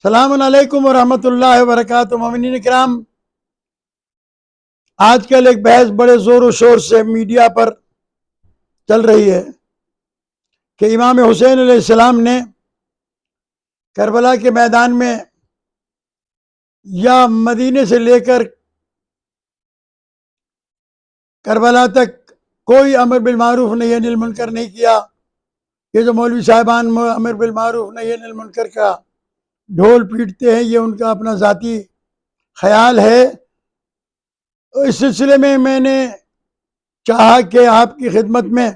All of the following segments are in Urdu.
السلام علیکم ورحمۃ اللہ وبرکاتہ۔ مومنین کرام، آج کل ایک بحث بڑے زور و شور سے میڈیا پر چل رہی ہے کہ امام حسین علیہ السلام نے کربلا کے میدان میں یا مدینے سے لے کر کربلا تک کوئی امر بالمعروف نہی عن المنکر نہیں کیا۔ یہ جو مولوی صاحبان امر بالمعروف نہی عن المنکر کا ڈھول پیٹتے ہیں، یہ ان کا اپنا ذاتی خیال ہے۔ اس سلسلے میں نے چاہا کہ آپ کی خدمت میں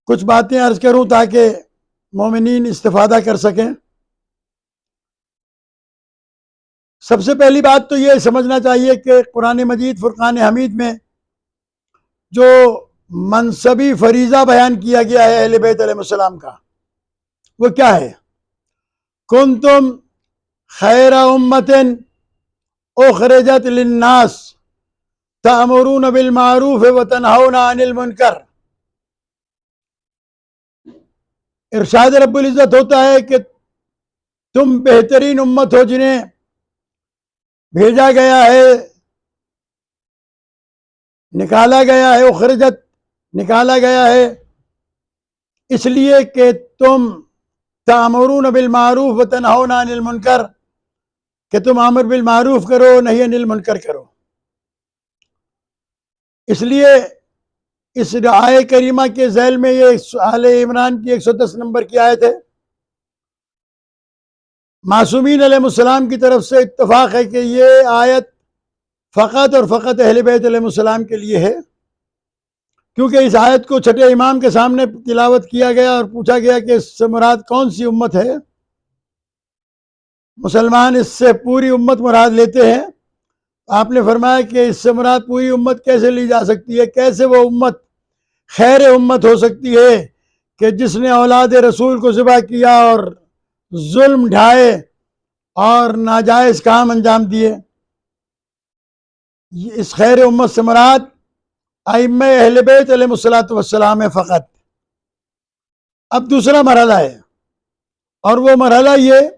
کچھ باتیں عرض کروں تاکہ مومنین استفادہ کر سکیں۔ سب سے پہلی بات تو یہ سمجھنا چاہیے کہ قرآن مجید فرقان حمید میں جو منصبی فریضہ بیان کیا گیا ہے اہل بیت علیہ السلام کا، وہ کیا ہے؟ کنتم خیر امت اخرجت للناس تأمرون بالمعروف وتنہون عن المنکر۔ ارشاد رب العزت ہوتا ہے کہ تم بہترین امت ہو جنہیں بھیجا گیا ہے، نکالا گیا ہے، اخرجت نکالا گیا ہے اس لیے کہ تم تأمرون بالمعروف وتنہون عن المنکر، کہ تم امر بالمعروف کرو نہی عن المنکر کرو۔ اس لیے اس آیہ کریمہ کے ذیل میں یہ آل عمران کی 110 نمبر کی آیت ہے۔ معصومین علیہ السلام کی طرف سے اتفاق ہے کہ یہ آیت فقط اور فقط اہل بیت علیہ السلام کے لیے ہے، کیونکہ اس آیت کو چھٹے امام کے سامنے تلاوت کیا گیا اور پوچھا گیا کہ اس سے مراد کون سی امت ہے۔ مسلمان اس سے پوری امت مراد لیتے ہیں۔ آپ نے فرمایا کہ اس سے مراد پوری امت کیسے لی جا سکتی ہے؟ کیسے وہ امت خیر امت ہو سکتی ہے کہ جس نے اولاد رسول کو ذبح کیا اور ظلم ڈھائے اور ناجائز کام انجام دیے؟ اس خیر امت سے مراد ائمہ اہل بیت علیہ السلام ہے فقط۔ اب دوسرا مرحلہ ہے، اور وہ مرحلہ یہ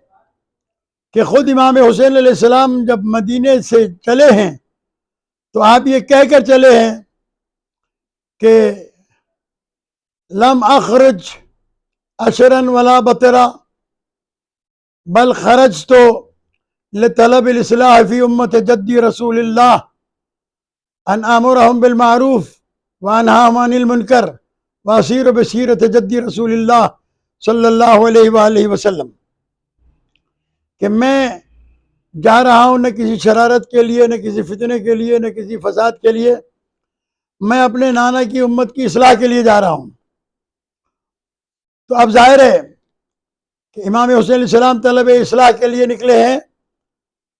کہ خود امام حسین علیہ السلام جب مدینے سے چلے ہیں تو آپ یہ کہہ کر چلے ہیں کہ لم اخرج اشرا ولا بطرا بل خرجت لطلب الاصلاح فی امت جدی رسول اللہ ان امرهم بالمعروف وانہاهم عن المنکر واسیر بسیرت جدی رسول اللہ صلی اللہ علیہ وآلہ وسلم، کہ میں جا رہا ہوں نہ کسی شرارت کے لیے، نہ کسی فتنے کے لیے، نہ کسی فساد کے لیے، میں اپنے نانا کی امت کی اصلاح کے لیے جا رہا ہوں۔ تو اب ظاہر ہے کہ امام حسین علیہ السلام طلب اصلاح کے لیے نکلے ہیں،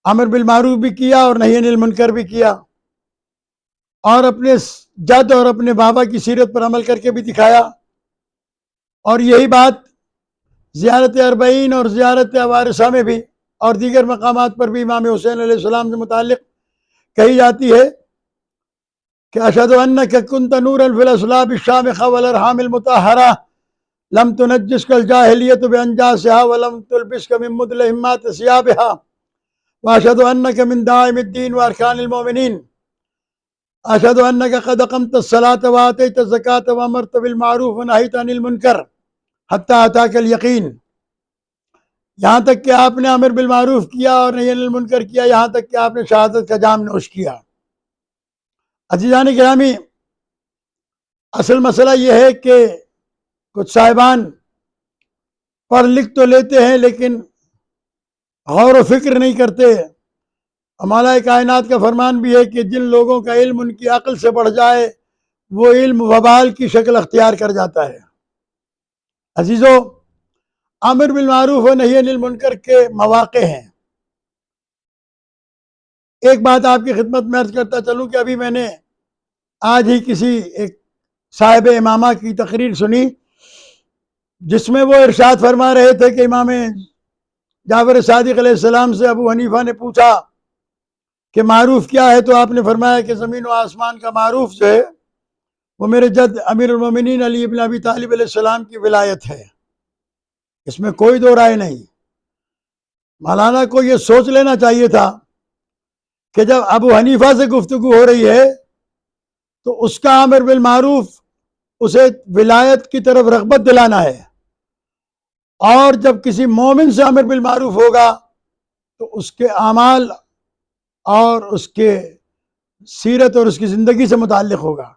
امر بالمعروف بھی کیا اور نہی عن المنکر بھی کیا، اور اپنے جد اور اپنے بابا کی سیرت پر عمل کر کے بھی دکھایا۔ اور یہی بات زیارت اربعین اور زیارت عوارثہ میں بھی اور دیگر مقامات پر بھی امام حسین علیہ السلام سے متعلق کہی جاتی ہے کہ اشہد انک کنت نورا فی الاصلاب الشامخہ والارحام المطہرہ لم تنجسک الجاہلیۃ بانجاسہا ولم تلبسک من مدلہمات ثیابہا واشہد انک من داعم الدین وارکان المؤمنین اشہد انک قد اقمت الصلاۃ وآتیت الزکاۃ وامرت بالمعروف ونہیت عن المنکر حتی اتاک الیقین۔ یہاں تک کہ آپ نے امر بالمعروف کیا اور نہی عن المنکر کیا، یہاں تک کہ آپ نے شہادت کا جام نوش کیا۔ عزیزان گرامی، اصل مسئلہ یہ ہے کہ کچھ صاحبان پڑھ لکھ تو لیتے ہیں لیکن غور و فکر نہیں کرتے۔ مولا کائنات کا فرمان بھی ہے کہ جن لوگوں کا علم ان کی عقل سے بڑھ جائے وہ علم وبال کی شکل اختیار کر جاتا ہے۔ عزیزو، امر بالمعروف و نہی عن المنکر کے مواقع ہیں۔ ایک بات آپ کی خدمت میں عرض کرتا چلوں کہ ابھی میں نے آج ہی کسی ایک صاحب امامہ کی تقریر سنی جس میں وہ ارشاد فرما رہے تھے کہ امام جعفر صادق علیہ السلام سے ابو حنیفہ نے پوچھا کہ معروف کیا ہے، تو آپ نے فرمایا کہ زمین و آسمان کا معروف جو ہے وہ میرے جد امیر المومنین علی ابن ابی طالب علیہ السلام کی ولایت ہے، اس میں کوئی دو رائے نہیں۔ مولانا کو یہ سوچ لینا چاہیے تھا کہ جب ابو حنیفہ سے گفتگو ہو رہی ہے تو اس کا امر بالمعروف اسے ولایت کی طرف رغبت دلانا ہے، اور جب کسی مومن سے امر بالمعروف ہوگا تو اس کے اعمال اور اس کے سیرت اور اس کی زندگی سے متعلق ہوگا۔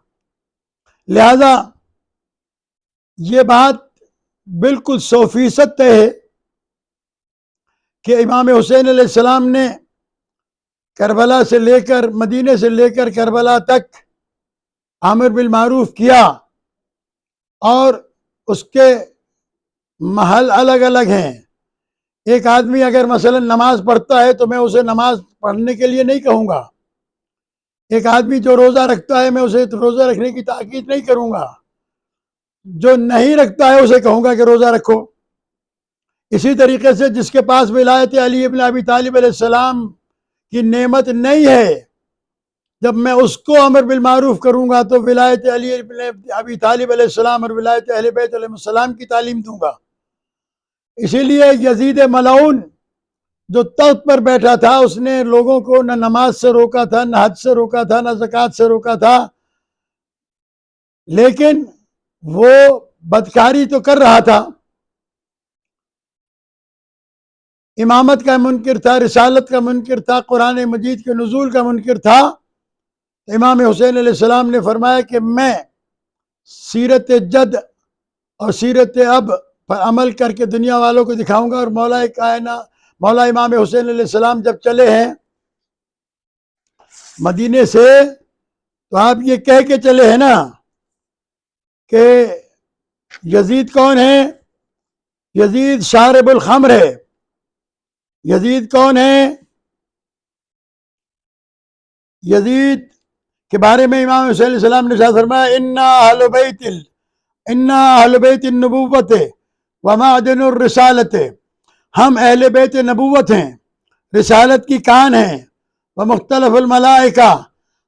لہذا یہ بات بالکل 100% طے ہے کہ امام حسین علیہ السلام نے کربلا سے لے کر مدینے سے لے کر کربلا تک امر بالمعروف کیا، اور اس کے محل الگ الگ ہیں۔ ایک آدمی اگر مثلا نماز پڑھتا ہے تو میں اسے نماز پڑھنے کے لیے نہیں کہوں گا، ایک آدمی جو روزہ رکھتا ہے میں اسے روزہ رکھنے کی تاکید نہیں کروں گا، جو نہیں رکھتا ہے اسے کہوں گا کہ روزہ رکھو۔ اسی طریقے سے جس کے پاس ولایت علی ابن ابی طالب علیہ السلام کی نعمت نہیں ہے، جب میں اس کو امر بالمعروف کروں گا تو ولایت علی ابن ابی طالب علیہ السلام اور ولایت اہل بیت علیہ السلام کی تعلیم دوں گا۔ اسی لیے یزید ملعون جو تخت پر بیٹھا تھا اس نے لوگوں کو نہ نماز سے روکا تھا، نہ حج سے روکا تھا، نہ زکوٰۃ سے روکا تھا، لیکن وہ بدکاری تو کر رہا تھا، امامت کا منکر تھا، رسالت کا منکر تھا، قرآن مجید کے نزول کا منکر تھا۔ امام حسین علیہ السلام نے فرمایا کہ میں سیرت جد اور سیرت اب پر عمل کر کے دنیا والوں کو دکھاؤں گا، اور مولا امام حسین علیہ السلام جب چلے ہیں مدینے سے تو آپ یہ کہہ کے چلے ہیں نا کہ یزید کون ہے؟ یزید شارب الخمر ہے۔ یزید کون ہے؟ یزید کے بارے میں امام حسین علیہ السلام نے فرمایا انا اہل بیت النبوت ومعدن الرسالت، ہم اہل بیت نبوت ہیں، رسالت کی کان ہیں، ومختلف الملائکہ،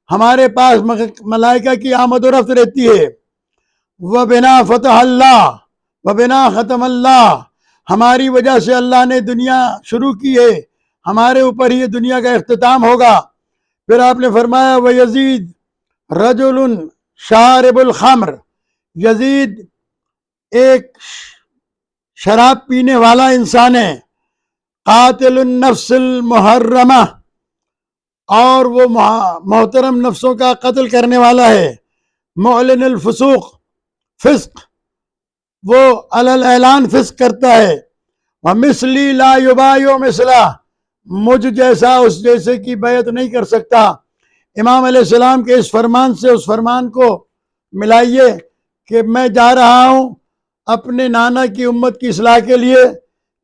ہمارے پاس ملائکہ کی آمد و رفت رہتی ہے، وبنا فتح اللہ وبنا ختم اللہ، ہماری وجہ سے اللہ نے دنیا شروع کی ہے، ہمارے اوپر ہی دنیا کا اختتام ہوگا۔ پھر آپ نے فرمایا وَيَزِيد رَجُلٌ شارب الخمر، یزید ایک شراب پینے والا انسان ہے، قاتل النفس المحرمہ، اور وہ محترم نفسوں کا قتل کرنے والا ہے، معلن الفسوق، فسق، وہ علل اعلان فسق کرتا ہے، ومثلی لا یبایع مثلہ، مجھ جیسا اس جیسے کی بیعت نہیں کر سکتا۔ امام علیہ السلام کے اس فرمان سے اس فرمان کو ملائیے کہ میں جا رہا ہوں اپنے نانا کی امت کی اصلاح کے لیے،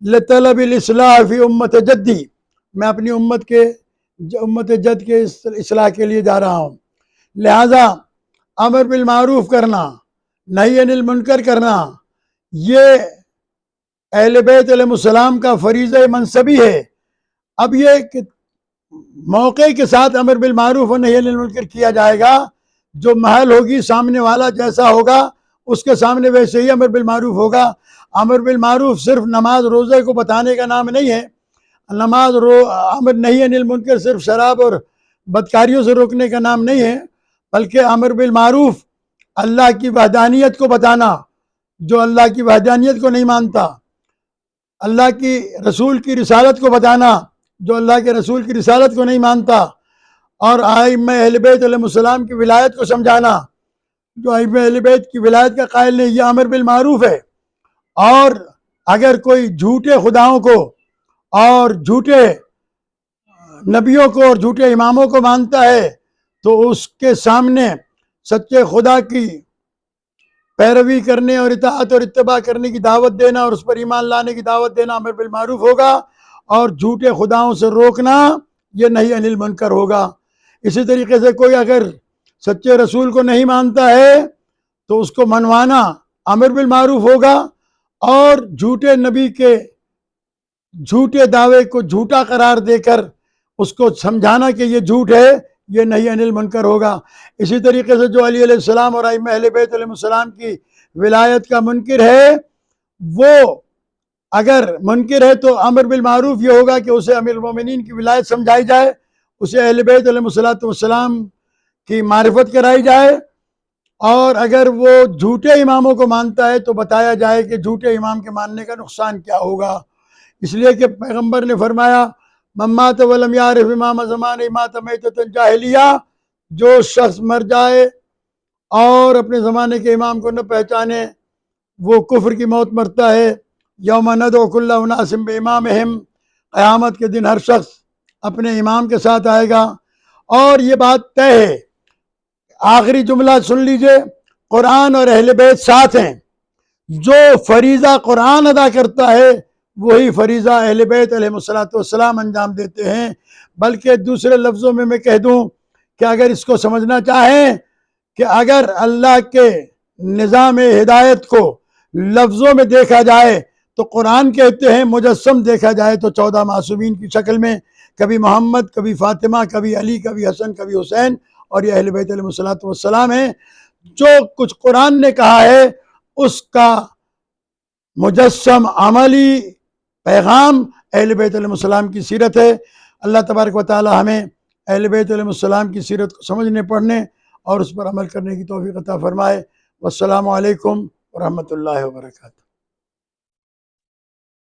لطلب الاصلاح فی امت جدی، میں اپنی امت جد کے اصلاح کے لیے جا رہا ہوں۔ لہذا امر بالمعروف کرنا، نہی عن المنکر کرنا، یہ اہل بیت علیہ السلام کا فریضہ منصبی ہے۔ اب یہ کہ موقع کے ساتھ امر بالمعروف اور نہی عن المنکر کیا جائے گا، جو محل ہوگی سامنے والا جیسا ہوگا اس کے سامنے ویسے ہی امر بالمعروف ہوگا۔ امر بالمعروف صرف نماز روزے کو بتانے کا نام نہیں ہے، امر نہی عن المنکر صرف شراب اور بدکاریوں سے روکنے کا نام نہیں ہے، بلکہ امر بالمعروف اللہ کی وحدانیت کو بتانا، جو اللہ کی وحدانیت کو نہیں مانتا، اللہ کی رسول کی رسالت کو بتانا، جو اللہ کے رسول کی رسالت کو نہیں مانتا، اور ائمہ اہل بیت علیہ السلام کی ولایت کو سمجھانا، جو ائمہ اہل بیت کی ولایت کا قائل نہیں، یہ امر بالمعروف ہے۔ اور اگر کوئی جھوٹے خداؤں کو اور جھوٹے نبیوں کو اور جھوٹے اماموں کو مانتا ہے تو اس کے سامنے سچے خدا کی پیروی کرنے اور اطاعت اور اتباع کرنے کی دعوت دینا اور اس پر ایمان لانے کی دعوت دینا امر بالمعروف ہوگا، اور جھوٹے خداؤں سے روکنا یہ نہی عن المنکر ہوگا۔ اسی طریقے سے کوئی اگر سچے رسول کو نہیں مانتا ہے تو اس کو منوانا امر بالمعروف ہوگا، اور جھوٹے نبی کے جھوٹے دعوے کو جھوٹا قرار دے کر اس کو سمجھانا کہ یہ جھوٹ ہے، یہ نہی عن المنکر ہوگا۔ اسی طریقے سے جو علی علیہ السلام اور ائمہ اہل بیت علیہ السلام کی ولایت کا منکر ہے، وہ اگر منکر ہے تو امر بالمعروف یہ ہوگا کہ اسے امیر المومنین کی ولایت سمجھائی جائے، اسے اہل بیت علیہ الصلوۃ والسلام کی معرفت کرائی جائے، اور اگر وہ جھوٹے اماموں کو مانتا ہے تو بتایا جائے کہ جھوٹے امام کے ماننے کا نقصان کیا ہوگا، اس لیے کہ پیغمبر نے فرمایا من مات ولم یعرف امام زمانہ مات میتۃ جاہلیہ، جو شخص مر جائے اور اپنے زمانے کے امام کو نہ پہچانے وہ کفر کی موت مرتا ہے۔ یوم ندعو کل اناس بامامہم، قیامت کے دن ہر شخص اپنے امام کے ساتھ آئے گا، اور یہ بات طے ہے۔ آخری جملہ سن لیجئے، قرآن اور اہل بیت ساتھ ہیں، جو فریضہ قرآن ادا کرتا ہے وہی فریضہ اہل بیت علیہ الصلوۃ والسلام انجام دیتے ہیں۔ بلکہ دوسرے لفظوں میں کہہ دوں کہ اگر اس کو سمجھنا چاہیں کہ اگر اللہ کے نظام ہدایت کو لفظوں میں دیکھا جائے تو قرآن کہتے ہیں مجسم دیکھا جائے تو 14 معصومین کی شکل میں، کبھی محمد، کبھی فاطمہ، کبھی علی، کبھی حسن، کبھی حسین، اور یہ اہل بیت علیہ الصلوۃ والسلام ہیں۔ جو کچھ قرآن نے کہا ہے اس کا مجسم عملی پیغام اہل بیت علیہ السلام کی سیرت ہے۔ اللہ تبارک و تعالی ہمیں اہل بیت علیہ السلام کی سیرت کو سمجھنے، پڑھنے اور اس پر عمل کرنے کی توفیق عطا فرمائے۔ والسلام علیکم ورحمۃ اللہ وبرکاتہ۔